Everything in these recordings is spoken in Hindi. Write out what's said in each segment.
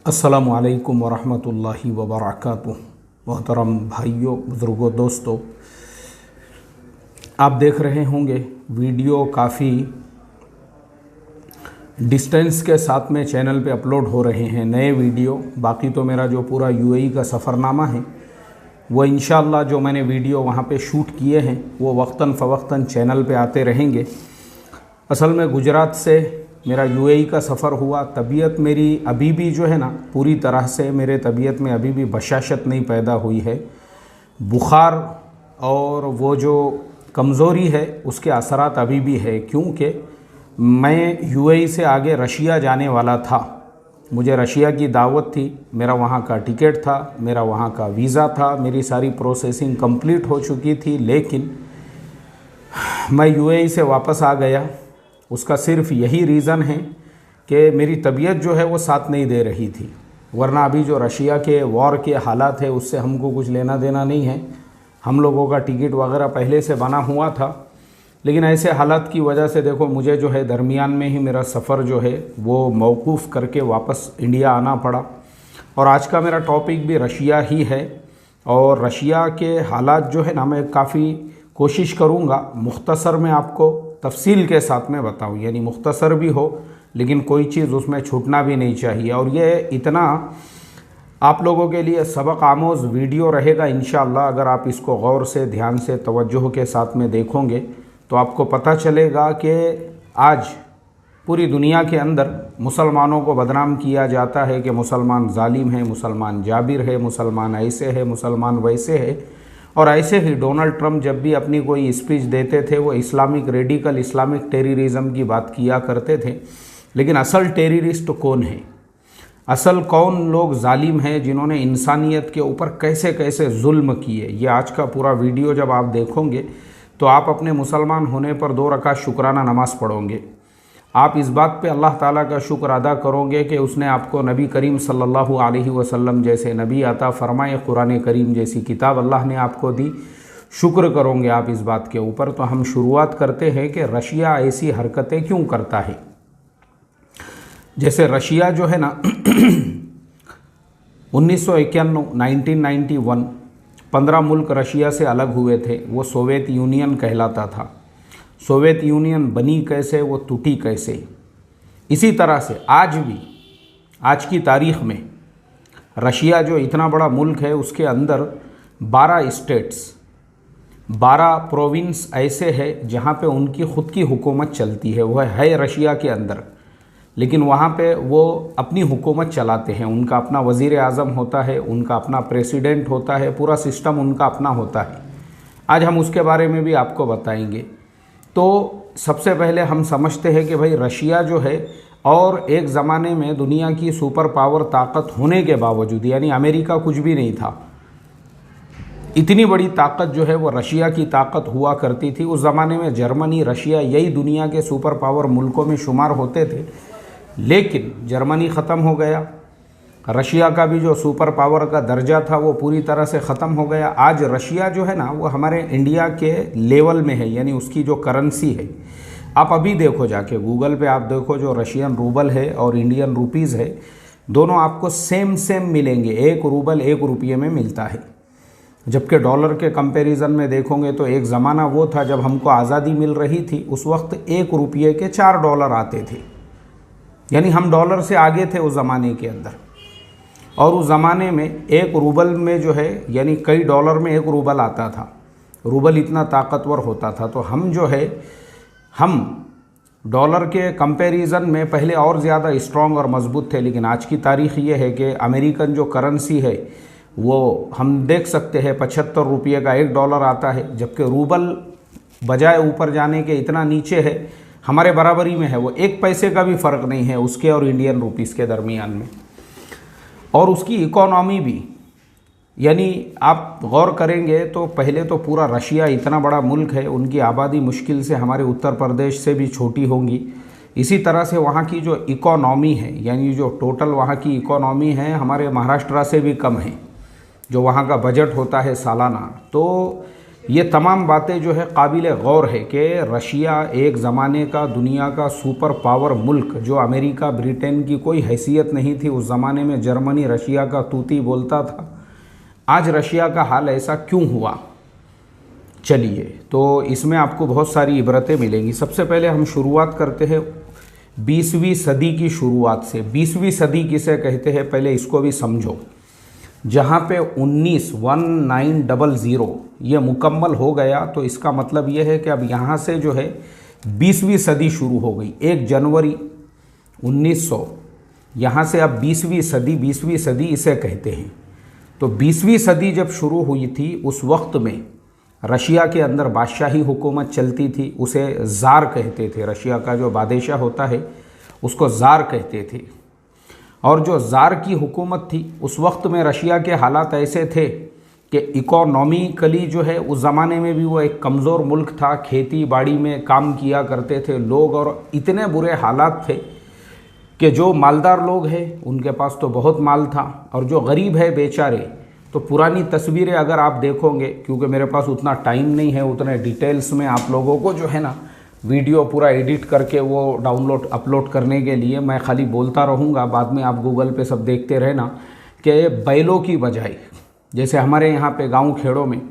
अस्सलामु अलैकुम वरहमतुल्लाहि वबरकातुहू। मोहतरम भाइयों, बुज़ुर्गों, दोस्तों, आप देख रहे होंगे वीडियो काफ़ी डिस्टेंस के साथ में चैनल पे अपलोड हो रहे हैं नए वीडियो। बाकी तो मेरा जो पूरा यूएई का सफ़रनामा है वो इंशाअल्लाह जो मैंने वीडियो वहाँ पे शूट किए हैं वो वक्तन फ़वक्तन चैनल पे आते रहेंगे। असल में गुजरात से मेरा यूएई का सफ़र हुआ। तबीयत मेरी अभी भी जो है ना पूरी तरह से मेरे तबीयत में अभी भी बशाशत नहीं पैदा हुई है। बुखार और वो जो कमज़ोरी है उसके असरात अभी भी है, क्योंकि मैं यूएई से आगे रशिया जाने वाला था। मुझे रशिया की दावत थी, मेरा वहाँ का टिकट था, मेरा वहाँ का वीज़ा था, मेरी सारी प्रोसेसिंग कंप्लीट हो चुकी थी, लेकिन मैं यूएई से वापस आ गया। उसका सिर्फ यही रीज़न है कि मेरी तबीयत जो है वो साथ नहीं दे रही थी, वरना अभी जो रशिया के वॉर के हालात है उससे हमको कुछ लेना देना नहीं है। हम लोगों का टिकट वगैरह पहले से बना हुआ था, लेकिन ऐसे हालात की वजह से देखो मुझे जो है दरमियान में ही मेरा सफ़र जो है वो मौकूफ़ करके वापस इंडिया आना पड़ा। और आज का मेरा टॉपिक भी रशिया ही है, और रशिया के हालात जो है ना मैं काफ़ी कोशिश करूँगा मुख्तसर में आपको तफसील के साथ में बताऊँ, यानी मुख्तसर भी हो लेकिन कोई चीज़ उसमें छूटना भी नहीं चाहिए। और ये इतना आप लोगों के लिए सबक आमोज़ वीडियो रहेगा इंशाअल्लाह। अगर आप इसको गौर से, ध्यान से, तवज्जो के साथ में देखोगे तो आपको पता चलेगा कि आज पूरी दुनिया के अंदर मुसलमानों को बदनाम किया जाता है कि मुसलमान जालिम है, मुसलमान जाबिर है, मुसलमान ऐसे है, मुसलमान वैसे है। और ऐसे ही डोनाल्ड ट्रंप जब भी अपनी कोई स्पीच देते थे वो इस्लामिक रेडिकल, इस्लामिक टेररिज्म की बात किया करते थे। लेकिन असल टेररिस्ट कौन है? असल कौन लोग जालिम हैं जिन्होंने इंसानियत के ऊपर कैसे कैसे जुल्म किए? ये आज का पूरा वीडियो जब आप देखोगे तो आप अपने मुसलमान होने पर 2 रकात शुक्राना नमाज़ पढ़ोगे। आप इस बात पे अल्लाह ताला का शुक्र अदा करोगे कि उसने आपको नबी करीम सल्लल्लाहु अलैहि वसल्लम जैसे नबी अता फरमाए, कुरान करीम जैसी किताब अल्लाह ने आपको दी। शुक्र करोगे आप इस बात के ऊपर। तो हम शुरुआत करते हैं कि रशिया ऐसी हरकतें क्यों करता है। जैसे रशिया जो है ना 1991 15 मुल्क रशिया से अलग हुए थे, वो सोवियत यूनियन कहलाता था। सोवियत यूनियन बनी कैसे, वो टूटी कैसे। इसी तरह से आज भी, आज की तारीख़ में रशिया जो इतना बड़ा मुल्क है उसके अंदर 12 स्टेट्स, 12 प्रोविंस ऐसे है जहाँ पे उनकी ख़ुद की हुकूमत चलती है। वह है रशिया के अंदर, लेकिन वहाँ पे वो अपनी हुकूमत चलाते हैं। उनका अपना वज़ीर आज़म होता है, उनका अपना प्रेसिडेंट होता है, पूरा सिस्टम उनका अपना होता है। आज हम उसके बारे में भी आपको बताएंगे। तो सबसे पहले हम समझते हैं कि भाई रशिया जो है, और एक ज़माने में दुनिया की सुपर पावर ताकत होने के बावजूद, यानी अमेरिका कुछ भी नहीं था, इतनी बड़ी ताकत जो है वो रशिया की ताकत हुआ करती थी। उस ज़माने में जर्मनी, रशिया यही दुनिया के सुपर पावर मुल्कों में शुमार होते थे। लेकिन जर्मनी ख़त्म हो गया, रशिया का भी जो सुपर पावर का दर्जा था वो पूरी तरह से ख़त्म हो गया। आज रशिया जो है ना वो हमारे इंडिया के लेवल में है, यानी उसकी जो करेंसी है, आप अभी देखो जाके गूगल पे आप देखो, जो रशियन रूबल है और इंडियन रुपीज़ है, दोनों आपको सेम मिलेंगे। 1 रूबल 1 रुपये में मिलता है। जबकि डॉलर के कंपैरिजन में देखोगे तो एक ज़माना वो था जब हमको आज़ादी मिल रही थी, उस वक्त 1 रुपये के 4 डॉलर आते थे, यानी हम डॉलर से आगे थे उस ज़माने के अंदर। और उस ज़माने में 1 रूबल में जो है, यानी कई डॉलर में 1 रूबल आता था। रूबल इतना ताकतवर होता था। तो हम जो है, हम डॉलर के कंपैरिजन में पहले और ज़्यादा स्ट्रॉन्ग और मजबूत थे। लेकिन आज की तारीख़ ये है कि अमेरिकन जो करेंसी है वो हम देख सकते हैं 75 रुपये का 1 डॉलर आता है, जबकि रूबल बजाय ऊपर जाने के इतना नीचे है, हमारे बराबरी में है। वो 1 पैसे का भी फ़र्क नहीं है उसके और इंडियन रुपीज़ के दरमियान में। और उसकी इकोनॉमी भी, यानी आप गौर करेंगे तो पहले तो पूरा रशिया इतना बड़ा मुल्क है, उनकी आबादी मुश्किल से हमारे उत्तर प्रदेश से भी छोटी होंगी। इसी तरह से वहाँ की जो इकोनॉमी है, यानी जो टोटल वहाँ की इकोनॉमी है, हमारे महाराष्ट्र से भी कम है, जो वहाँ का बजट होता है सालाना। तो ये तमाम बातें जो है काबिल गौर है कि रशिया एक ज़माने का दुनिया का सुपर पावर मुल्क, जो अमेरिका ब्रिटेन की कोई हैसियत नहीं थी उस ज़माने में, जर्मनी रशिया का तूती बोलता था, आज रशिया का हाल ऐसा क्यों हुआ। चलिए, तो इसमें आपको बहुत सारी इबरतें मिलेंगी। सबसे पहले हम शुरुआत करते हैं 20वीं सदी की शुरुआत से। 20वीं सदी किसे कहते हैं पहले इसको भी समझो। जहाँ पे 1900 ये मुकम्मल हो गया तो इसका मतलब ये है कि अब यहाँ से जो है 20वीं सदी शुरू हो गई। 1 जनवरी 1900 यहाँ से अब 20वीं सदी इसे कहते हैं। तो 20वीं सदी जब शुरू हुई थी उस वक्त में रशिया के अंदर बादशाही हुकूमत चलती थी, उसे ज़ार कहते थे। रशिया का जो बादशाह होता है उसको ज़ार कहते थे। और जो ज़ार की हुकूमत थी उस वक्त में रशिया के हालात ऐसे थे कि इकोनॉमिकली जो है उस ज़माने में भी वो एक कमज़ोर मुल्क था। खेती बाड़ी में काम किया करते थे लोग, और इतने बुरे हालात थे कि जो मालदार लोग हैं उनके पास तो बहुत माल था, और जो गरीब है बेचारे, तो पुरानी तस्वीरें अगर आप देखोगे, क्योंकि मेरे पास उतना टाइम नहीं है उतने डिटेल्स में आप लोगों को जो है ना वीडियो पूरा एडिट करके वो डाउनलोड अपलोड करने के लिए, मैं खाली बोलता रहूँगा, बाद में आप गूगल पे सब देखते रहना कि बैलों की बजाय, जैसे हमारे यहाँ पे गांव खेड़ों में,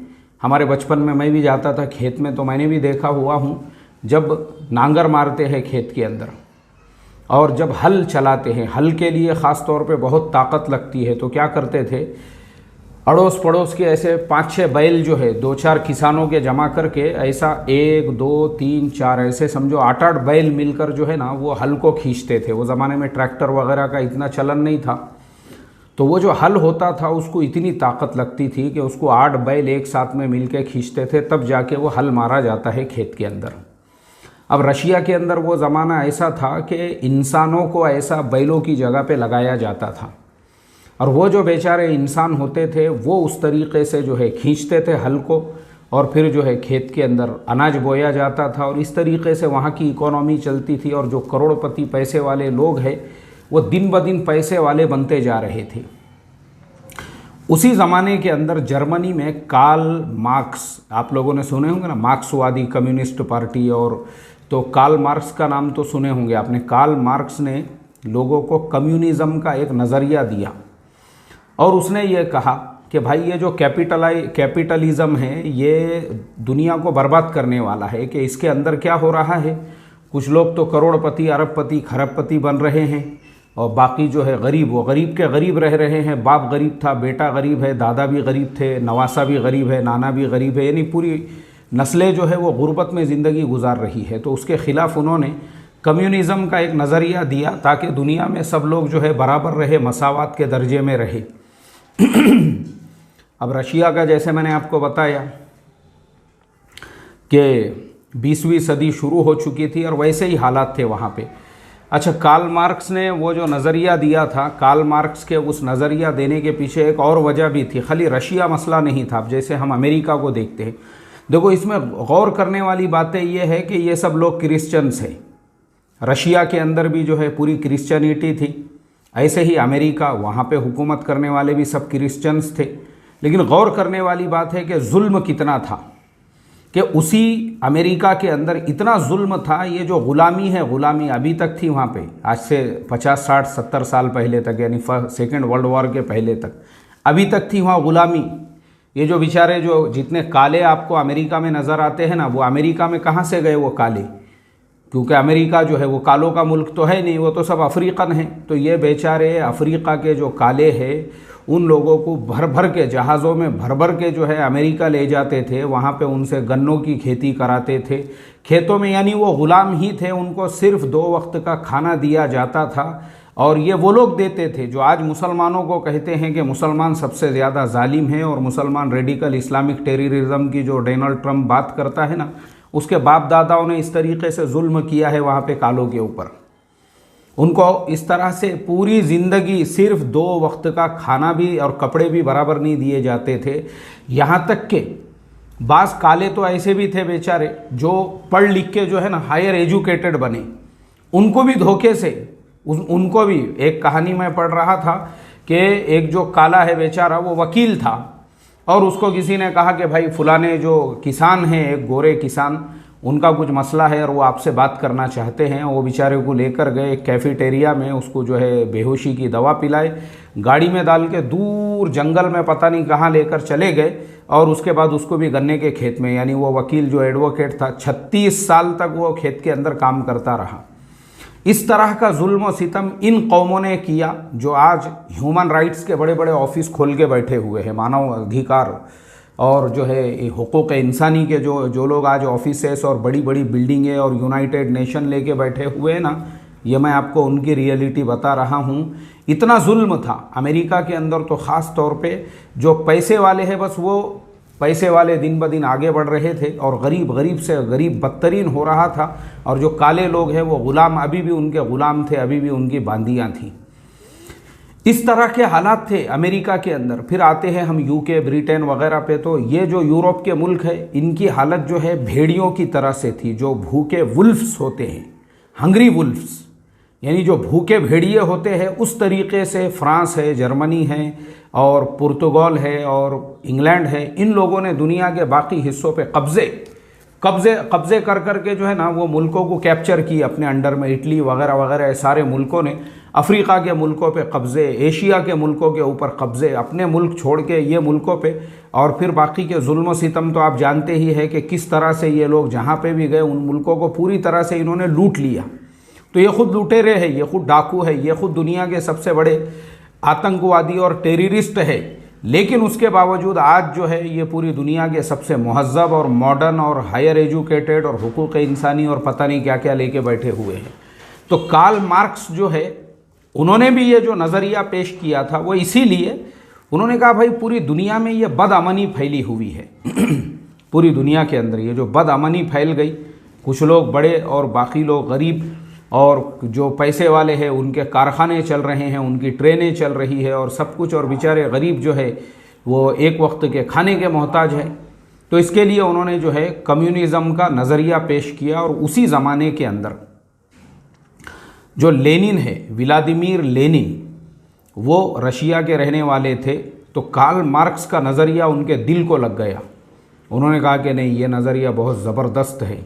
हमारे बचपन में मैं भी जाता था खेत में, तो मैंने भी देखा हुआ हूँ जब नांगर मारते हैं खेत के अंदर और जब हल चलाते हैं, हल के लिए ख़ास तौर पे बहुत ताकत लगती है, तो क्या करते थे, अड़ोस पड़ोस के ऐसे 5-6 बैल जो है 2-4 किसानों के जमा करके ऐसा 1, 2, 3, 4 ऐसे समझो 8-8 बैल मिलकर जो है ना वो हल को खींचते थे। वो ज़माने में ट्रैक्टर वगैरह का इतना चलन नहीं था, तो वो जो हल होता था उसको इतनी ताकत लगती थी कि उसको 8 बैल एक साथ में मिल के खींचते थे, तब जाके वो हल मारा जाता है खेत के अंदर। अब रशिया के अंदर वो ज़माना ऐसा था कि इंसानों को ऐसा बैलों की जगह पे लगाया जाता था, और वो जो बेचारे इंसान होते थे वो उस तरीक़े से जो है खींचते थे हल को, और फिर जो है खेत के अंदर अनाज बोया जाता था, और इस तरीक़े से वहाँ की इकोनॉमी चलती थी। और जो करोड़पति पैसे वाले लोग हैं वो दिन ब दिन पैसे वाले बनते जा रहे थे। उसी ज़माने के अंदर जर्मनी में कार्ल मार्क्स, आप लोगों ने सुने होंगे ना, मार्क्सवादी कम्युनिस्ट पार्टी, और तो कार्ल मार्क्स का नाम तो सुने होंगे आपने। कार्ल मार्क्स ने लोगों को कम्युनिज़्म का एक नज़रिया दिया, और उसने ये कहा कि भाई ये जो कैपिटलिज़म है ये दुनिया को बर्बाद करने वाला है, कि इसके अंदर क्या हो रहा है, कुछ लोग तो करोड़पति, अरबपति, खरबपति बन रहे हैं, और बाकी जो है गरीब, वो गरीब के गरीब रह रहे हैं। बाप गरीब था, बेटा गरीब है, दादा भी गरीब थे, नवासा भी गरीब है, नाना भी गरीब है, यानी पूरी नस्लें जो है वो गुर्बत में ज़िंदगी गुजार रही है। तो उसके ख़िलाफ़ उन्होंने कम्युनिज़्म का एक नज़रिया दिया ताकि दुनिया में सब लोग जो है बराबर रहे, मसावात के दर्जे में रहे। अब रशिया का जैसे मैंने आपको बताया कि 20वीं सदी शुरू हो चुकी थी और वैसे ही हालात थे वहाँ पे। अच्छा, कार्ल मार्क्स ने वो जो नज़रिया दिया था, कार्ल मार्क्स के उस नज़रिया देने के पीछे एक और वजह भी थी, खाली रशिया मसला नहीं था। अब जैसे हम अमेरिका को देखते हैं, देखो इसमें गौर करने वाली बातें ये है कि ये सब लोग क्रिश्चियंस हैं। रशिया के अंदर भी जो है पूरी क्रिश्चियनिटी थी, ऐसे ही अमेरिका, वहाँ पे हुकूमत करने वाले भी सब क्रिश्चियंस थे। लेकिन गौर करने वाली बात है कि जुल्म कितना था, कि उसी अमेरिका के अंदर इतना जुल्म था। ये जो ग़ुलामी है, ग़ुलामी अभी तक थी वहाँ पे, आज से 50, 60, 70 साल पहले तक, यानी सेकेंड वर्ल्ड वॉर के पहले तक अभी तक थी वहाँ ग़ुलामी। ये जो बेचारे जो जितने काले आपको अमेरिका में नज़र आते हैं ना, वो अमेरिका में कहाँ से गए वो काले, क्योंकि अमेरिका जो है वो कालों का मुल्क तो है नहीं, वो तो सब अफ्रीकन हैं। तो ये बेचारे अफ्रीका के जो काले हैं उन लोगों को भर भर के जहाज़ों में भर भर के जो है अमेरिका ले जाते थे, वहाँ पे उनसे गन्नों की खेती कराते थे खेतों में, यानी वो ग़ुलाम ही थे। उनको सिर्फ 2 वक्त का खाना दिया जाता था, और ये वो लोग देते थे जो आज मुसलमानों को कहते हैं कि मुसलमान सबसे ज़्यादा जालिम है, और मुसलमान रेडिकल इस्लामिक टेररिज्म की जो डोनाल्ड ट्रंप बात करता है ना, उसके बाप दादाओं ने इस तरीके से जुल्म किया है वहाँ पे कालों के ऊपर। उनको इस तरह से पूरी ज़िंदगी सिर्फ 2 वक्त का खाना भी और कपड़े भी बराबर नहीं दिए जाते थे। यहाँ तक के बाज़ काले तो ऐसे भी थे बेचारे जो पढ़ लिख के जो है ना हायर एजुकेटेड बने, उनको भी धोखे से उनको भी, एक कहानी मैं पढ़ रहा था कि एक जो काला है बेचारा वो वकील था, और उसको किसी ने कहा कि भाई फलाने जो किसान हैं, एक गोरे किसान, उनका कुछ मसला है और वो आपसे बात करना चाहते हैं। वो बेचारे को लेकर गए एक कैफेटेरिया में, उसको जो है बेहोशी की दवा पिलाए, गाड़ी में डाल के दूर जंगल में पता नहीं कहाँ लेकर चले गए। और उसके बाद उसको भी गन्ने के खेत में, यानी वो वकील जो एडवोकेट था, 36 साल तक वो खेत के अंदर काम करता रहा। इस तरह का जुल्म और सितम इन कौमों ने किया जो आज ह्यूमन राइट्स के बड़े बड़े ऑफिस खोल के बैठे हुए हैं, मानव अधिकार और जो है हुकूक इंसानी के जो लोग आज ऑफिसेस और बड़ी बड़ी बिल्डिंगें और यूनाइटेड नेशन लेके बैठे हुए हैं ना, ये मैं आपको उनकी रियलिटी बता रहा हूँ। इतना जुल्म था अमेरिका के अंदर, तो ख़ास तौर पे जो पैसे वाले हैं, बस वो पैसे वाले दिन ब दिन आगे बढ़ रहे थे और गरीब से गरीब बदतरीन हो रहा था। और जो काले लोग हैं वो ग़ुलाम, अभी भी उनके ग़ुलाम थे, अभी भी उनकी बांदियाँ थीं। इस तरह के हालात थे अमेरिका के अंदर। फिर आते हैं हम यूके, ब्रिटेन वगैरह पे, तो ये जो यूरोप के मुल्क है, इनकी हालत जो है भेड़ियों की तरह से थी, जो भूखे वुल्फ्स होते हैं, हंग्री वुल्फ्स, यानी जो भूखे भेड़िए होते हैं, उस तरीके से फ्रांस है, जर्मनी है और पुर्तगाल है और इंग्लैंड है, इन लोगों ने दुनिया के बाकी हिस्सों पे कब्जे कर के जो है ना, वो मुल्कों को कैप्चर की अपने अंडर में। इटली वगैरह वगैरह सारे मुल्कों ने अफ्रीका के मुल्कों पे कब्ज़े, एशिया के मुल्कों के ऊपर कब्ज़े, अपने मुल्क छोड़ के ये मुल्कों पे। और फिर बाकी के जुल्म सितम तो आप जानते ही है कि किस तरह से ये लोग जहाँ पे भी गए उन मुल्कों को पूरी तरह से इन्होंने लूट लिया। तो ये खुद लुटेरे हैं, ये खुद डाकू है, ये खुद दुनिया के सबसे बड़े आतंकवादी और टेररिस्ट है। लेकिन उसके बावजूद आज जो है ये पूरी दुनिया के सबसे महज़ब और मॉडर्न और हायर एजुकेटेड और हुकूक इंसानी और पता नहीं क्या क्या लेके बैठे हुए हैं। तो कार्ल मार्क्स जो है, उन्होंने भी ये जो नज़रिया पेश किया था, वो इसीलिए उन्होंने कहा भाई पूरी दुनिया में ये बदअमनी फैली हुई है पूरी दुनिया के अंदर ये जो बदअमनी फैल गई, कुछ लोग बड़े और बाकी लोग गरीब, और जो पैसे वाले हैं उनके कारखाने चल रहे हैं, उनकी ट्रेनें चल रही है और सब कुछ, और बेचारे गरीब जो है वो एक वक्त के खाने के मोहताज है। तो इसके लिए उन्होंने जो है कम्युनिज़म का नज़रिया पेश किया। और उसी ज़माने के अंदर जो लेनिन है, व्लादिमीर लेनिन, वो रशिया के रहने वाले थे। तो कार्ल मार्क्स का नज़रिया उनके दिल को लग गया। उन्होंने कहा कि नहीं, ये नज़रिया बहुत ज़बरदस्त है,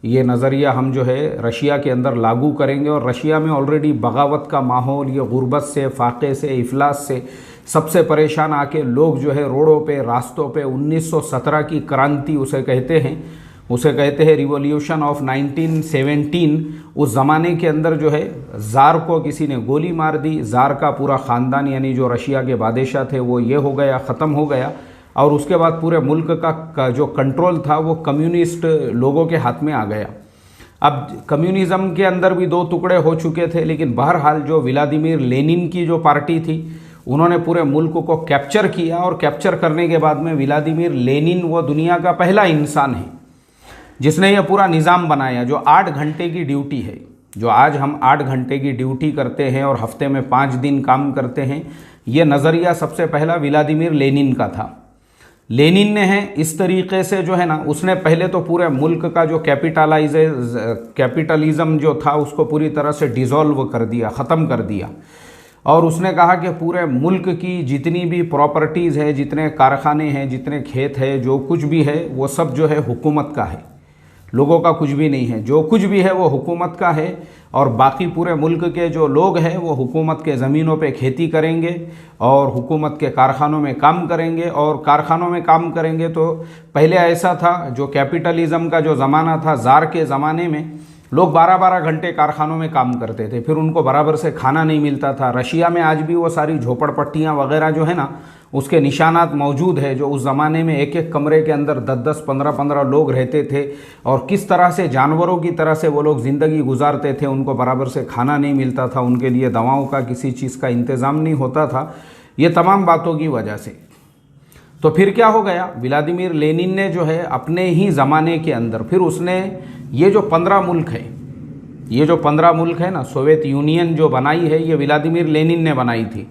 ये नज़रिया हम जो है रशिया के अंदर लागू करेंगे। और रशिया में ऑलरेडी बगावत का माहौल, ये गुर्बत से, फाके से, इफलास से सबसे परेशान आके लोग जो है रोडों पे, रास्तों पे 1917 की क्रांति उसे कहते हैं रिवॉल्यूशन ऑफ 1917। उस ज़माने के अंदर जो है ज़ार को किसी ने गोली मार दी, ज़ार का पूरा ख़ानदान यानी जो रशिया के बादशाह थे वो ये हो गया, ख़त्म हो गया। और उसके बाद पूरे मुल्क का जो कंट्रोल था वो कम्युनिस्ट लोगों के हाथ में आ गया। अब कम्युनिज़म के अंदर भी दो टुकड़े हो चुके थे, लेकिन बहरहाल जो व्लादिमीर लेनिन की जो पार्टी थी उन्होंने पूरे मुल्क को कैप्चर किया। और कैप्चर करने के बाद में व्लादिमीर लेनिन वो दुनिया का पहला इंसान है जिसने ये पूरा निज़ाम बनाया, जो 8 घंटे की ड्यूटी है। जो आज हम 8 घंटे की ड्यूटी करते हैं और हफ्ते में 5 दिन काम करते हैं, ये नज़रिया सबसे पहला व्लादिमीर लेनिन का था। लेनिन ने है इस तरीके से जो है ना, उसने पहले तो पूरे मुल्क का जो कैपिटलिज्म जो था उसको पूरी तरह से डिज़ोल्व कर दिया, ख़त्म कर दिया। और उसने कहा कि पूरे मुल्क की जितनी भी प्रॉपर्टीज़ है, जितने कारखाने हैं, जितने खेत है, जो कुछ भी है वो सब जो है हुकूमत का है, लोगों का कुछ भी नहीं है। जो कुछ भी है वो हुकूमत का है। और बाकी पूरे मुल्क के जो लोग हैं वो हुकूमत के ज़मीनों पे खेती करेंगे और हुकूमत के कारखानों में काम करेंगे। और कारखानों में काम करेंगे तो पहले ऐसा था, जो कैपिटलिज़म का जो ज़माना था, ज़ार के ज़माने में लोग 12-12 घंटे कारखानों में काम करते थे, फिर उनको बराबर से खाना नहीं मिलता था। रशिया में आज भी वो सारी झोपड़पट्टियाँ वगैरह जो है ना, उसके निशानात मौजूद है, जो उस ज़माने में एक एक कमरे के अंदर 10-10, 15-15 लोग रहते थे और किस तरह से जानवरों की तरह से वो लोग ज़िंदगी गुजारते थे। उनको बराबर से खाना नहीं मिलता था, उनके लिए दवाओं का किसी चीज़ का इंतज़ाम नहीं होता था, ये तमाम बातों की वजह से। तो फिर क्या हो गया, व्लादिमीर लेनिन ने जो है अपने ही ज़माने के अंदर फिर उसने ये जो 15 मुल्क है, ये जो 15 मुल्क है ना, सोवियत यूनियन जो बनाई है ये व्लादिमीर लेनिन ने बनाई थी।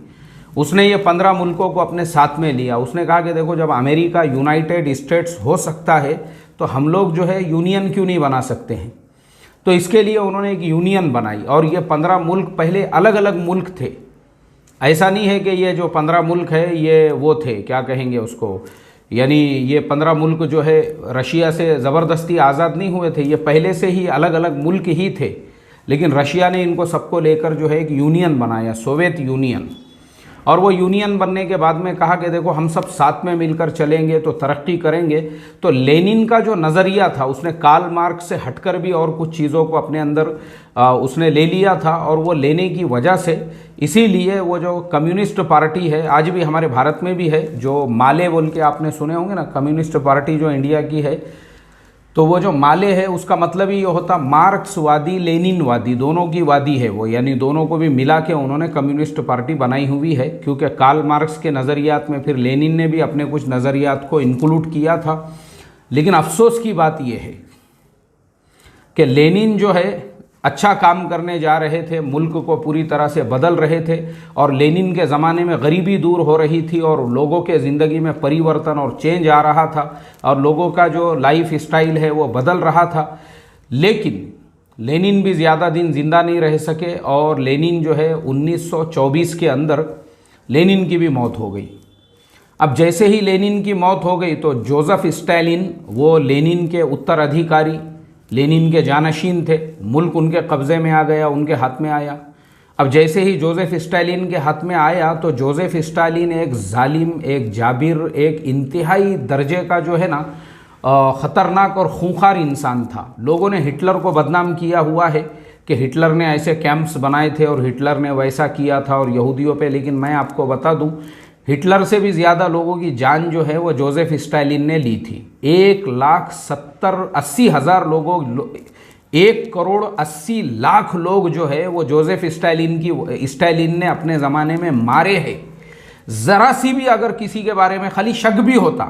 उसने ये 15 मुल्कों को अपने साथ में लिया। उसने कहा कि देखो, जब अमेरिका यूनाइटेड स्टेट्स हो सकता है तो हम लोग जो है यूनियन क्यों नहीं बना सकते हैं। तो इसके लिए उन्होंने एक यूनियन बनाई। और ये 15 मुल्क पहले अलग अलग मुल्क थे, ऐसा नहीं है कि ये जो 15 मुल्क है ये वो थे, क्या कहेंगे उसको, यानी ये 15 मुल्क जो है रशिया से ज़बरदस्ती आज़ाद नहीं हुए थे, ये पहले से ही अलग अलग मुल्क ही थे, लेकिन रशिया ने इनको सबको लेकर जो है एक यूनियन बनाया, सोवियत यूनियन। और वो यूनियन बनने के बाद में कहा कि देखो हम सब साथ में मिलकर चलेंगे तो तरक्की करेंगे। तो लेनिन का जो नज़रिया था उसने कार्ल मार्क्स से हटकर भी और कुछ चीज़ों को अपने अंदर उसने ले लिया था, और वो लेने की वजह से इसीलिए वो जो कम्युनिस्ट पार्टी है, आज भी हमारे भारत में भी है, जो माले बोल के आपने सुने होंगे ना, कम्युनिस्ट पार्टी जो इंडिया की है, तो वो जो माले है उसका मतलब ही ये होता मार्क्सवादी लेनिनवादी, दोनों की वादी है वो, यानी दोनों को भी मिला के उन्होंने कम्युनिस्ट पार्टी बनाई हुई है। क्योंकि कार्ल मार्क्स के नज़रियात में फिर लेनिन ने भी अपने कुछ नज़रियात को इंक्लूड किया था। लेकिन अफसोस की बात यह है कि लेनिन जो है अच्छा काम करने जा रहे थे, मुल्क को पूरी तरह से बदल रहे थे, और लेनिन के ज़माने में गरीबी दूर हो रही थी और लोगों के ज़िंदगी में परिवर्तन और चेंज आ रहा था, और लोगों का जो लाइफ स्टाइल है वो बदल रहा था। लेकिन लेनिन भी ज़्यादा दिन ज़िंदा नहीं रह सके, और लेनिन जो है 1924 के अंदर लेनिन की भी मौत हो गई। अब जैसे ही लेनिन की मौत हो गई तो जोसेफ स्टालिन, वो लेनिन के उत्तराधिकारी, लेनिन के जानशीन थे, मुल्क उनके कब्ज़े में आ गया, उनके हाथ में आया। अब जैसे ही जोसेफ स्टालिन के हाथ में आया तो जोसेफ स्टालिन एक जालिम, एक जाबिर, एक इंतहाई दर्जे का जो है ना ख़तरनाक और खूंखार इंसान था। लोगों ने हिटलर को बदनाम किया हुआ है कि हिटलर ने ऐसे कैंप्स बनाए थे और हिटलर ने वैसा किया था और यहूदियों पे, लेकिन मैं आपको बता दूं हिटलर से भी ज़्यादा लोगों की जान जो है वो जोसेफ स्टालिन ने ली थी। 1,70,80,000 लोगों, 1,80,00,000 लोग जो है वो जोसेफ स्टालिन ने अपने ज़माने में मारे हैं। ज़रा सी भी अगर किसी के बारे में खाली शक भी होता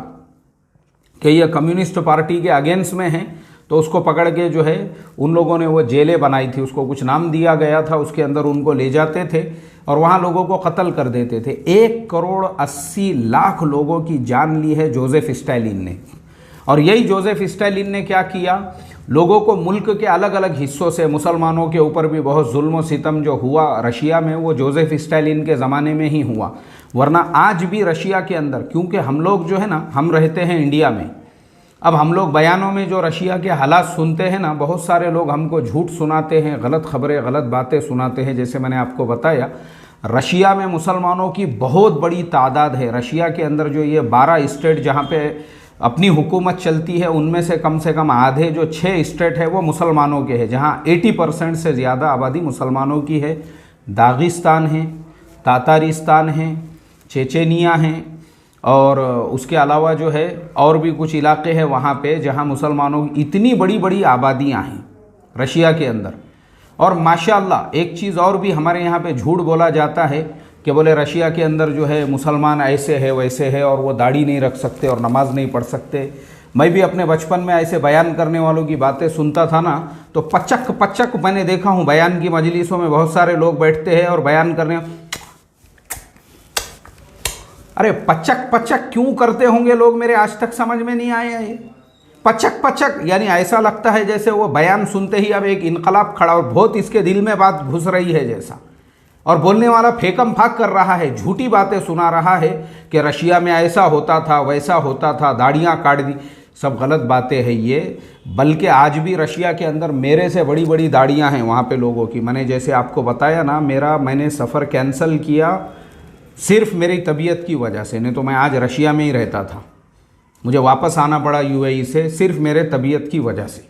कि ये कम्युनिस्ट पार्टी के अगेंस्ट में है तो उसको पकड़ के जो है उन लोगों ने वो जेलें बनाई थी, उसको कुछ नाम दिया गया था, उसके अंदर उनको ले जाते थे और वहाँ लोगों को कत्ल कर देते थे। 1,80,00,000 लोगों की जान ली है जोसेफ स्टालिन ने। और यही जोसेफ स्टालिन ने क्या किया, लोगों को मुल्क के अलग अलग हिस्सों से, मुसलमानों के ऊपर भी बहुत जुल्म सितम जो हुआ रशिया में, वो जोसेफ स्टालिन के ज़माने में ही हुआ। वरना आज भी रशिया के अंदर, क्योंकि हम लोग जो है ना, हम रहते हैं इंडिया में, अब हम लोग बयानों में जो रशिया के हालात सुनते हैं ना, बहुत सारे लोग हमको झूठ सुनाते हैं, गलत खबरें, गलत बातें सुनाते हैं। जैसे मैंने आपको बताया, रशिया में मुसलमानों की बहुत बड़ी तादाद है। रशिया के अंदर जो ये 12 स्टेट जहाँ पे अपनी हुकूमत चलती है, उनमें से कम आधे जो 6 स्टेट है वो मुसलमानों के हैं, जहाँ 80% से ज़्यादा आबादी मुसलमानों की है। दागिस्तान है, तातारिस्तान है, चेचेनिया है, और उसके अलावा जो है और भी कुछ इलाके हैं वहाँ पे जहाँ मुसलमानों की इतनी बड़ी बड़ी आबादियाँ हैं रशिया के अंदर। और माशाअल्लाह एक चीज़ और भी हमारे यहाँ पे झूठ बोला जाता है कि बोले रशिया के अंदर जो है मुसलमान ऐसे है वैसे है और वो दाढ़ी नहीं रख सकते और नमाज नहीं पढ़ सकते। मैं भी अपने बचपन में ऐसे बयान करने वालों की बातें सुनता था ना, तो पचक मैंने देखा हूँ बयान की मजलिसों में बहुत सारे लोग बैठते हैं और बयान करने, अरे पचक क्यों करते होंगे लोग, मेरे आज तक समझ में नहीं आया ये पचक, यानी ऐसा लगता है जैसे वो बयान सुनते ही अब एक इनकलाब खड़ा और बहुत इसके दिल में बात घुस रही है जैसा, और बोलने वाला फेकम फाक कर रहा है, झूठी बातें सुना रहा है कि रशिया में ऐसा होता था वैसा होता था, दाढ़ियाँ काट दी। सब गलत बातें हैं ये। बल्कि आज भी रशिया के अंदर मेरे से बड़ी बड़ी दाढ़ियाँ हैं वहाँ पे लोगों की। मैंने जैसे आपको बताया ना, मैंने सफ़र कैंसिल किया सिर्फ मेरी तबीयत की वजह से, नहीं तो मैं आज रशिया में ही रहता था। मुझे वापस आना पड़ा यूएई से सिर्फ मेरे तबीयत की वजह से।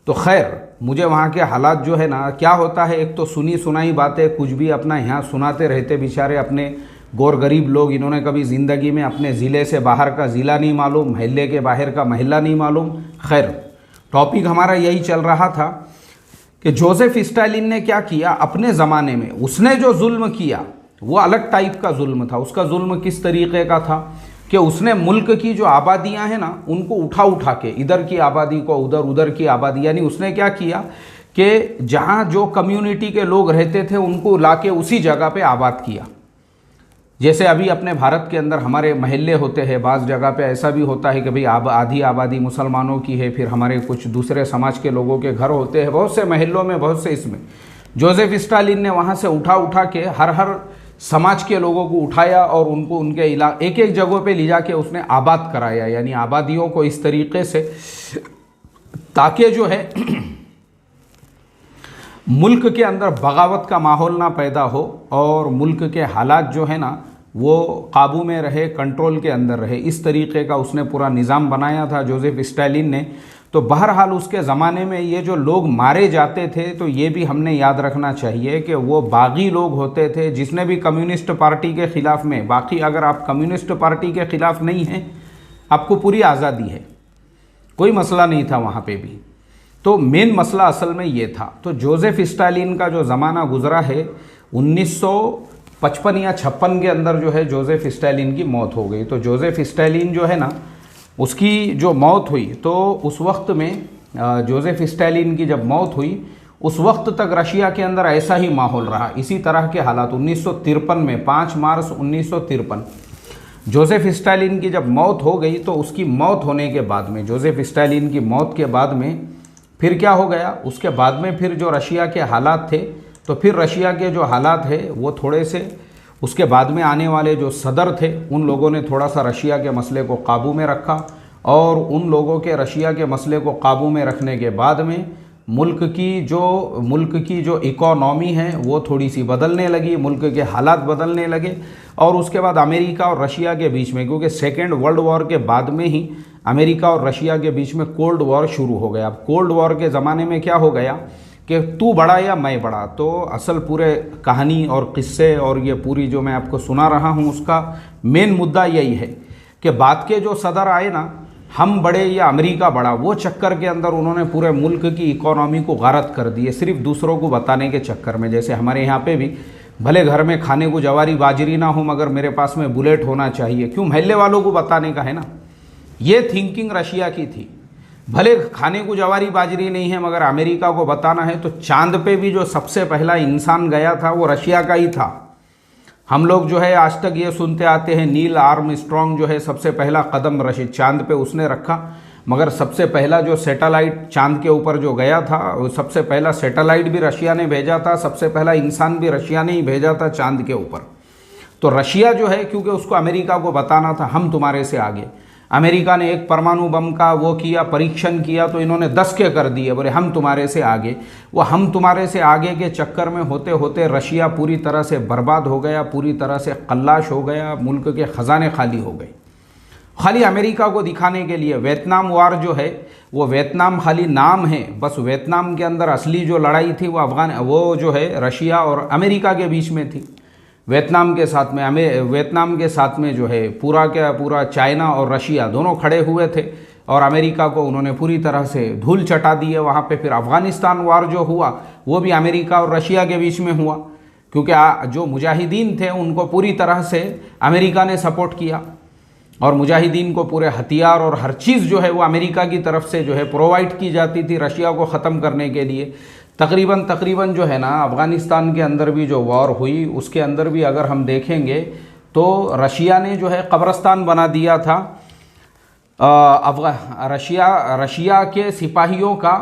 तो खैर, मुझे वहाँ के हालात जो है ना, क्या होता है, एक तो सुनी सुनाई बातें कुछ भी अपना यहाँ सुनाते रहते बेचारे अपने गौर गरीब लोग। इन्होंने कभी ज़िंदगी में अपने ज़िले से बाहर का ज़िला नहीं मालूम, महल्ले के बाहर का महल्ला नहीं मालूम। खैर, टॉपिक हमारा यही चल रहा था कि जोसेफ स्टालिन ने क्या किया अपने ज़माने में। उसने जो जुल्म किया वो अलग टाइप का जुल्म था। उसका जुल्म किस तरीके का था कि उसने मुल्क की जो आबादियां हैं ना, उनको उठा के, इधर की आबादी को उधर की आबादी, यानी उसने क्या किया कि जहां जो कम्युनिटी के लोग रहते थे उनको लाके उसी जगह पे आबाद किया। जैसे अभी अपने भारत के अंदर हमारे महल्ले होते हैं, बाज़ जगह पे ऐसा भी होता है कि भाई आधी आबादी मुसलमानों की है, फिर हमारे कुछ दूसरे समाज के लोगों के घर होते हैं, बहुत से महल्लों में, बहुत से इसमें जोसेफ स्टालिन ने वहाँ से उठा के हर समाज के लोगों को उठाया और उनको उनके एक एक जगहों पे ले जाके उसने आबाद कराया, यानी आबादियों को इस तरीके से, ताकि जो है मुल्क के अंदर बगावत का माहौल ना पैदा हो और मुल्क के हालात जो है ना वो काबू में रहे, कंट्रोल के अंदर रहे। इस तरीके का उसने पूरा निज़ाम बनाया था जोसेफ स्टालिन ने। तो बहरहाल उसके ज़माने में ये जो लोग मारे जाते थे, तो ये भी हमने याद रखना चाहिए कि वो बागी लोग होते थे। जिसने भी कम्युनिस्ट पार्टी के ख़िलाफ़ में, बाकी अगर आप कम्युनिस्ट पार्टी के ख़िलाफ़ नहीं हैं, आपको पूरी आज़ादी है, कोई मसला नहीं था वहाँ पे भी। तो मेन मसला असल में ये था। तो जोसेफ स्टालिन का जो ज़माना गुजरा है 1955 या 56 के अंदर जो है जोसेफ स्टालिन की मौत हो गई। तो जोसेफ स्टालिन जो है ना, उसकी जो मौत हुई, तो उस वक्त में जोसेफ स्टालिन की जब मौत हुई, उस वक्त तक रशिया के अंदर ऐसा ही माहौल रहा, इसी तरह के हालात। 1953 में 5 मार्च 1953 जोसेफ स्टालिन की जब मौत हो गई, तो उसकी मौत होने के बाद में, जोसेफ स्टालिन की मौत के बाद में फिर क्या हो गया, उसके बाद में फिर जो रशिया के हालात थे, तो फिर रशिया के जो हालात है वो थोड़े से, उसके बाद में आने वाले जो सदर थे उन लोगों ने थोड़ा सा रशिया के मसले को काबू में रखा, और उन लोगों के रशिया के मसले को काबू में रखने के बाद में मुल्क की जो इकोनॉमी है वो थोड़ी सी बदलने लगी, मुल्क के हालात बदलने लगे। और उसके बाद अमेरिका और रशिया के बीच में, क्योंकि सेकेंड वर्ल्ड वॉर के बाद में ही अमेरिका और रशिया के बीच में कोल्ड वॉर शुरू हो गया। अब कोल्ड वॉर के ज़माने में क्या हो गया कि तू बड़ा या मैं बड़ा। तो असल पूरे कहानी और किस्से और ये पूरी जो मैं आपको सुना रहा हूँ, उसका मेन मुद्दा यही है कि बाद के जो सदर आए ना, हम बड़े या अमेरिका बड़ा, वो चक्कर के अंदर उन्होंने पूरे मुल्क की इकोनॉमी को गारत कर दी है, सिर्फ दूसरों को बताने के चक्कर में। जैसे हमारे यहाँ पे भी, भले घर में खाने को जवारी बाजरी ना हो मगर मेरे पास में बुलेट होना चाहिए, क्यों, मोहल्ले वालों को बताने का है ना। ये थिंकिंग रशिया की थी। भले खाने को जवारी बाजरी नहीं है मगर अमेरिका को बताना है। तो चांद पे भी जो सबसे पहला इंसान गया था वो रशिया का ही था। हम लोग जो है आज तक ये सुनते आते हैं नील आर्मस्ट्रॉन्ग जो है सबसे पहला कदम चांद पे उसने रखा, मगर सबसे पहला जो सैटेलाइट चांद के ऊपर जो गया था, वो सबसे पहला सैटेलाइट भी रशिया ने भेजा था, सबसे पहला इंसान भी रशिया ने ही भेजा था चांद के ऊपर। तो रशिया जो है, क्योंकि उसको अमेरिका को बताना था हम तुम्हारे से आगे। अमेरिका ने एक परमाणु बम का वो किया, परीक्षण किया, तो इन्होंने 10 के कर दिए, बोले हम तुम्हारे से आगे। वो हम तुम्हारे से आगे के चक्कर में होते होते रशिया पूरी तरह से बर्बाद हो गया, पूरी तरह से कल्लाश हो गया, मुल्क के ख़जाने खाली हो गए। खाली अमेरिका को दिखाने के लिए वियतनाम वार जो है, वो वियतनाम खाली नाम है, बस वियतनाम के अंदर असली जो लड़ाई थी वो जो है रशिया और अमेरिका के बीच में थी। वियतनाम के साथ में जो है पूरा का पूरा चाइना और रशिया दोनों खड़े हुए थे, और अमेरिका को उन्होंने पूरी तरह से धूल चटा दी है वहाँ पे। फिर अफ़गानिस्तान वार जो हुआ वो भी अमेरिका और रशिया के बीच में हुआ, क्योंकि जो मुजाहिदीन थे उनको पूरी तरह से अमेरिका ने सपोर्ट किया, और मुजाहिदीन को पूरे हथियार और हर चीज़ जो है वो अमेरिका की तरफ से जो है प्रोवाइड की जाती थी रशिया को ख़त्म करने के लिए। तकरीबन जो है ना, अफ़गानिस्तान के अंदर भी जो वॉर हुई उसके अंदर भी अगर हम देखेंगे तो रशिया ने जो है कब्रिस्तान बना दिया था। रशिया के सिपाहियों का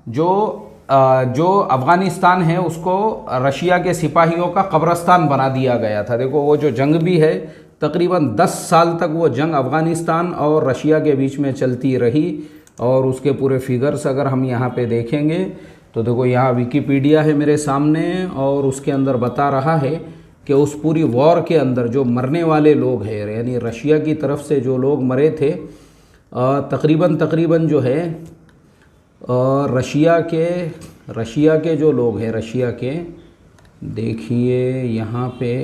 जो अफ़गानिस्तान है उसको रशिया के सिपाहियों का कब्रिस्तान बना दिया गया था। देखो वो जो जंग भी है, तकरीबन 10 साल तक वो जंग अफ़गानिस्तान और रशिया के बीच में चलती रही, और उसके पूरे फिगर्स अगर हम यहाँ पे देखेंगे तो देखो यहाँ विकिपीडिया है मेरे सामने, और उसके अंदर बता रहा है कि उस पूरी वॉर के अंदर जो मरने वाले लोग हैं, यानी रशिया की तरफ से जो लोग मरे थे, तकरीबन जो है रशिया के जो लोग हैं, रशिया के देखिए यहाँ पे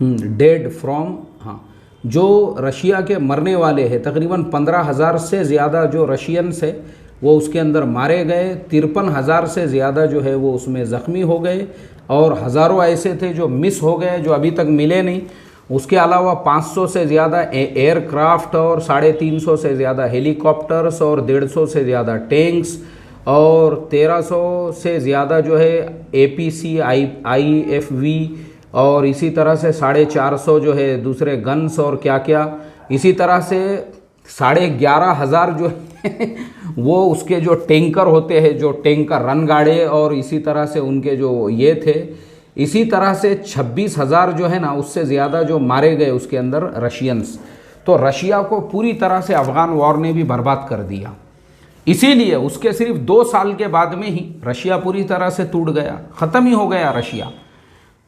डेड फ्रॉम, हाँ, जो रशिया के मरने वाले हैं तकरीबन 15,000 से ज़्यादा जो रशियंस है वो उसके अंदर मारे गए। 53,000 से ज़्यादा जो है वो उसमें ज़ख्मी हो गए, और हज़ारों ऐसे थे जो मिस हो गए, जो अभी तक मिले नहीं। उसके अलावा 500 से ज़्यादा एयरक्राफ्ट और 350 से ज़्यादा हेलीकॉप्टर्स और 150 से ज़्यादा टैंक्स और 1300 से ज़्यादा जो है APC IFV और इसी तरह से 450 जो है दूसरे गन्स और क्या क्या, इसी तरह से 11,500 जो है वो उसके जो टैंकर होते हैं, जो टैंकर रन गाड़े, और इसी तरह से उनके जो ये थे इसी तरह से 26,000 जो है ना उससे ज़्यादा जो मारे गए उसके अंदर रशियंस। तो रशिया को पूरी तरह से अफ़गान वॉर ने भी बर्बाद कर दिया। इसीलिए उसके सिर्फ 2 साल के बाद में ही रशिया पूरी तरह से टूट गया, ख़त्म ही हो गया रशिया।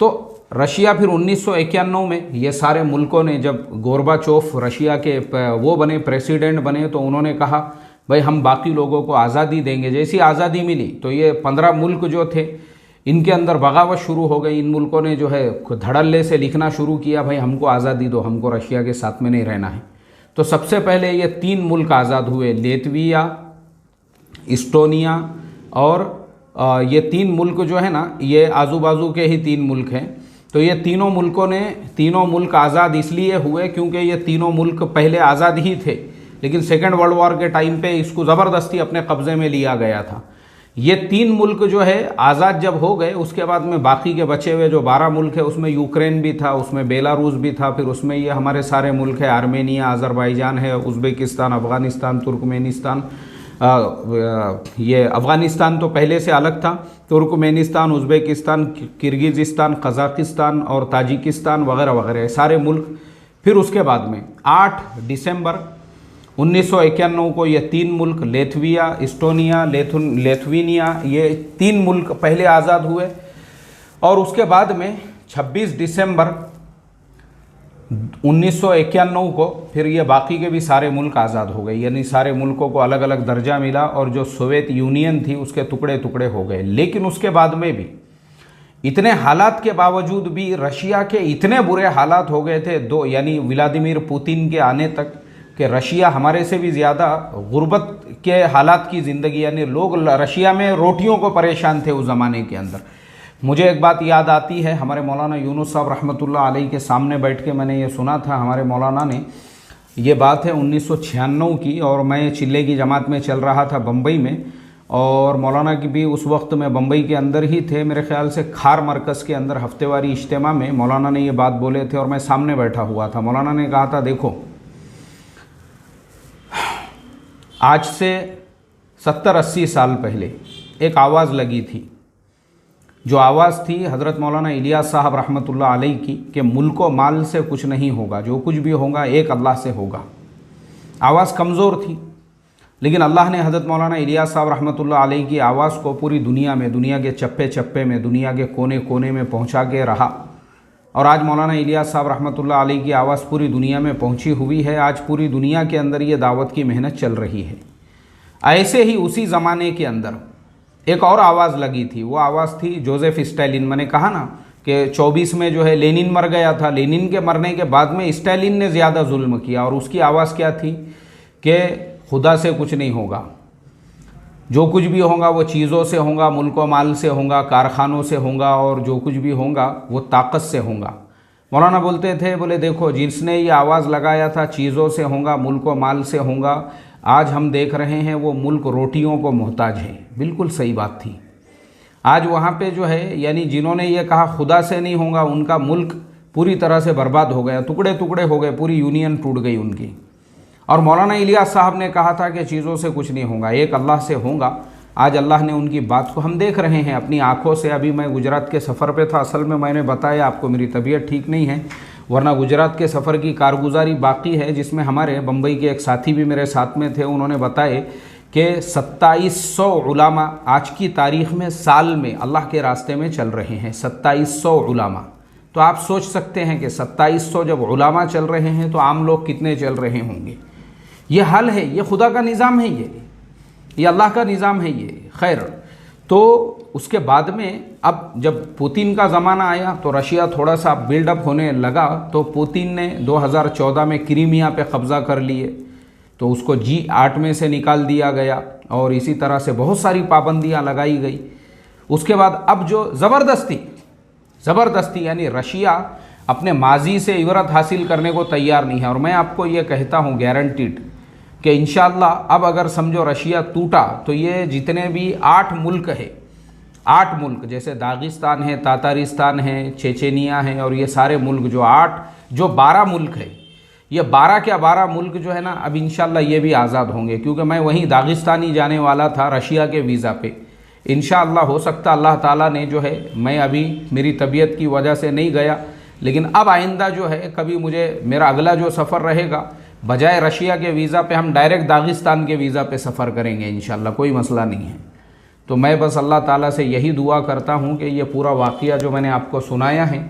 तो रशिया फिर 1991 में ये सारे मुल्कों ने, जब गोर्बाचोफ रशिया के वो बने, प्रेसिडेंट बने, तो उन्होंने कहा भाई हम बाकी लोगों को आज़ादी देंगे। जैसी आज़ादी मिली तो ये 15 मुल्क जो थे इनके अंदर बगावत शुरू हो गई। इन मुल्कों ने जो है धड़ल्ले से लिखना शुरू किया, भाई हमको आज़ादी दो, हमको रशिया के साथ में नहीं रहना है। तो सबसे पहले ये 3 मुल्क आज़ाद हुए, लेत्विया, इस्टोनिया और ये 3 मुल्क जो है ना ये आजू बाजू के ही 3 मुल्क हैं। तो ये तीनों मुल्क आज़ाद इसलिए हुए क्योंकि ये तीनों मुल्क पहले आज़ाद ही थे, लेकिन सेकेंड वर्ल्ड वॉर के टाइम पे इसको ज़बरदस्ती अपने कब्ज़े में लिया गया था। ये 3 मुल्क जो है आज़ाद जब हो गए, उसके बाद में बाकी के बचे हुए जो 12 मुल्क है उसमें यूक्रेन भी था, उसमें बेलारूस भी था, फिर उसमें ये हमारे सारे मुल्क है, आर्मेनिया, अज़रबैजान है, उज़्बेकिस्तान, अफ़गानिस्तान, तुर्कमेनिस्तान। ये अफ़गानिस्तान तो पहले से अलग था, तुर्कमेनिस्तान, उज़्बेकिस्तान, किर्गिज़िस्तान, कज़ाकिस्तान और ताजिकिस्तान वगैरह वगैरह सारे मुल्क। फिर उसके बाद में 8 दिसंबर 1991 को ये 3 मुल्क लेथविया, इस्टोनिया, लेथुविनिया, ये 3 मुल्क पहले आज़ाद हुए। और उसके बाद में 26 दिसंबर 1991 को फिर ये बाकी के भी सारे मुल्क आज़ाद हो गए, यानी सारे मुल्कों को अलग अलग दर्जा मिला और जो सोवियत यूनियन थी उसके टुकड़े टुकड़े हो गए। लेकिन उसके बाद में भी इतने हालात के बावजूद भी रशिया के इतने बुरे हालात हो गए थे यानी व्लादिमीर पुतिन के आने तक, कि रशिया हमारे से भी ज़्यादा गुर्बत के हालात की ज़िंदगी, यानी लोग रशिया में रोटियों को परेशान थे उस ज़माने के अंदर। मुझे एक बात याद आती है, हमारे मौलाना यूनुस साहब रहमतुल्लाह अलैह के सामने बैठ के मैंने ये सुना था। हमारे मौलाना ने, ये बात है 1996 की, और मैं चिल्ले की जमात में चल रहा था बम्बई में, और मौलाना की भी उस वक्त में बम्बई के अंदर ही थे, मेरे ख्याल से खार मरकज़ के अंदर हफ्तेवारी इज्तिमा में मौलाना ने ये बात बोले थे और मैं सामने बैठा हुआ था। मौलाना ने कहा था, देखो आज से 70-80 साल पहले एक आवाज़ लगी थी, जो आवाज़ थी हज़रत मौलाना इलियास साहब रहमतुल्लाह अलैह की, कि मुल्क व माल से कुछ नहीं होगा, जो कुछ भी होगा एक अल्लाह से होगा। आवाज़ कमज़ोर थी, लेकिन अल्लाह ने हज़रत मौलाना इलियास साहब रहमतुल्लाह अलैह की आवाज़ को पूरी दुनिया में, दुनिया के चप्पे चप्पे में, दुनिया के कोने कोने में पहुँचा के रहा। और आज मौलाना इलियास साहब रहमतुल्लाह अलैह की आवाज़ पूरी दुनिया में पहुंची हुई है। आज पूरी दुनिया के अंदर ये दावत की मेहनत चल रही है। ऐसे ही उसी ज़माने के अंदर एक और आवाज़ लगी थी, वो आवाज़ थी जोसेफ स्टालिन। मैंने कहा ना कि 24 में जो है लेनिन मर गया था, लेनिन के मरने के बाद में स्टालिन ने ज़्यादा जुल्म किया, और उसकी आवाज़ क्या थी कि खुदा से कुछ नहीं होगा, जो कुछ भी होगा वो चीज़ों से होगा, मुल्क व माल से होगा, कारखानों से होगा, और जो कुछ भी होगा वो ताकत से होगा। मौलाना बोलते थे, बोले देखो जिसने ये आवाज़ लगाया था चीज़ों से होगा, मुल्क व माल से होगा, आज हम देख रहे हैं वो मुल्क रोटियों को मोहताज है। बिल्कुल सही बात थी। आज वहाँ पे जो है, यानी जिन्होंने ये कहा खुदा से नहीं होगा, उनका मुल्क पूरी तरह से बर्बाद हो गया, टुकड़े टुकड़े हो गए, पूरी यूनियन टूट गई उनकी। और मौलाना इलियास साहब ने कहा था कि चीज़ों से कुछ नहीं होगा, एक अल्लाह से होगा। आज अल्लाह ने उनकी बात को हम देख रहे हैं अपनी आँखों से। अभी मैं गुजरात के सफ़र पे था, असल में मैंने बताया आपको मेरी तबीयत ठीक नहीं है, वरना गुजरात के सफ़र की कारगुजारी बाकी है, जिसमें हमारे बम्बई के एक साथी भी मेरे साथ में थे। उन्होंने बताए कि 2700 उलामा आज की तारीख़ में साल में अल्लाह के रास्ते में चल रहे हैं। 2700 उलामा, तो आप सोच सकते हैं कि 2700 जब उलामा चल रहे हैं तो आम लोग कितने चल रहे होंगे। ये हल है, ये खुदा का निज़ाम है, ये अल्लाह का निज़ाम है ये। खैर, तो उसके बाद में अब जब पुतिन का ज़माना आया तो रशिया थोड़ा सा बिल्डअप होने लगा, तो पुतिन ने 2014 में क्रीमिया पे कब्ज़ा कर लिए, तो उसको G8 में से निकाल दिया गया, और इसी तरह से बहुत सारी पाबंदियां लगाई गई। उसके बाद अब जो ज़बरदस्ती यानी रशिया अपने माजी से इबरत हासिल करने को तैयार नहीं है। और मैं आपको ये कहता हूँ गारंटीड कि इंशाअल्लाह अब अगर समझो रशिया टूटा तो ये जितने भी 8 मुल्क है, 8 मुल्क जैसे दागिस्तान है, तातारिस्तान है, चेचेनिया है, और ये सारे मुल्क जो 12 मुल्क है, ये 12 क्या 12 मुल्क जो है ना, अब इंशाअल्लाह ये भी आज़ाद होंगे। क्योंकि मैं वहीं दागिस्तान ही जाने वाला था रशिया के वीज़ा पे, इंशाअल्लाह हो सकता अल्लाह ताला ने जो है, मैं अभी मेरी तबीयत की वजह से नहीं गया, लेकिन अब आइंदा जो है कभी मुझे मेरा अगला जो सफ़र रहेगा, बजाय रशिया के वीज़ा पे हम डायरेक्ट दागिस्तान के वीज़ा पे सफ़र करेंगे इंशाअल्लाह, कोई मसला नहीं है। तो मैं बस अल्लाह ताला से यही दुआ करता हूँ कि ये पूरा वाक़या जो मैंने आपको सुनाया है,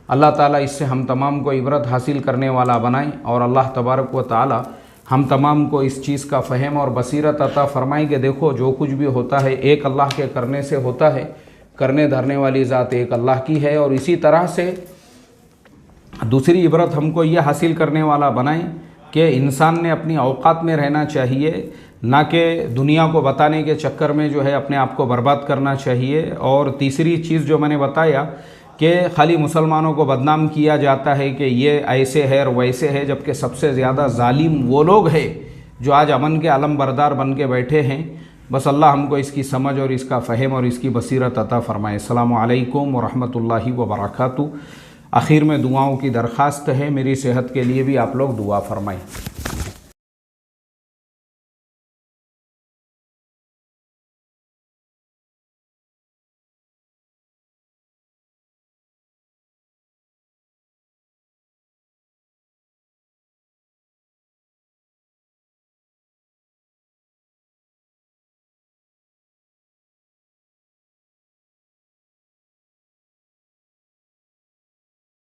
अल्लाह ताला इससे हम तमाम को इबरत हासिल करने वाला बनाए, और अल्लाह तबारक व ताला हम तमाम को इस चीज़ का फ़हम और बसीरत अता फ़रमाए कि देखो जो कुछ भी होता है एक अल्लाह के करने से होता है, करने धरने वाली ज़ात एक अल्लाह की है। और इसी तरह से दूसरी इबरत हमको ये हासिल करने वाला बनाए कि इंसान ने अपनी औकात में रहना चाहिए, ना कि दुनिया को बताने के चक्कर में जो है अपने आप को बर्बाद करना चाहिए। और तीसरी चीज़ जो मैंने बताया कि खाली मुसलमानों को बदनाम किया जाता है कि ये ऐसे है और वैसे है, जबकि सबसे ज़्यादा जालिम वो लोग हैं जो आज अमन के आलम बरदार बन के बैठे हैं। बस अल्लाह हमको इसकी समझ और इसका फ़हम और इसकी बसीरत अता फ़रमाए। अस्सलामु अलैकुम व रहमतुल्लाहि व बरकातहू। आखिर में दुआओं की दरख्वास्त है, मेरी सेहत के लिए भी आप लोग दुआ फरमाएं।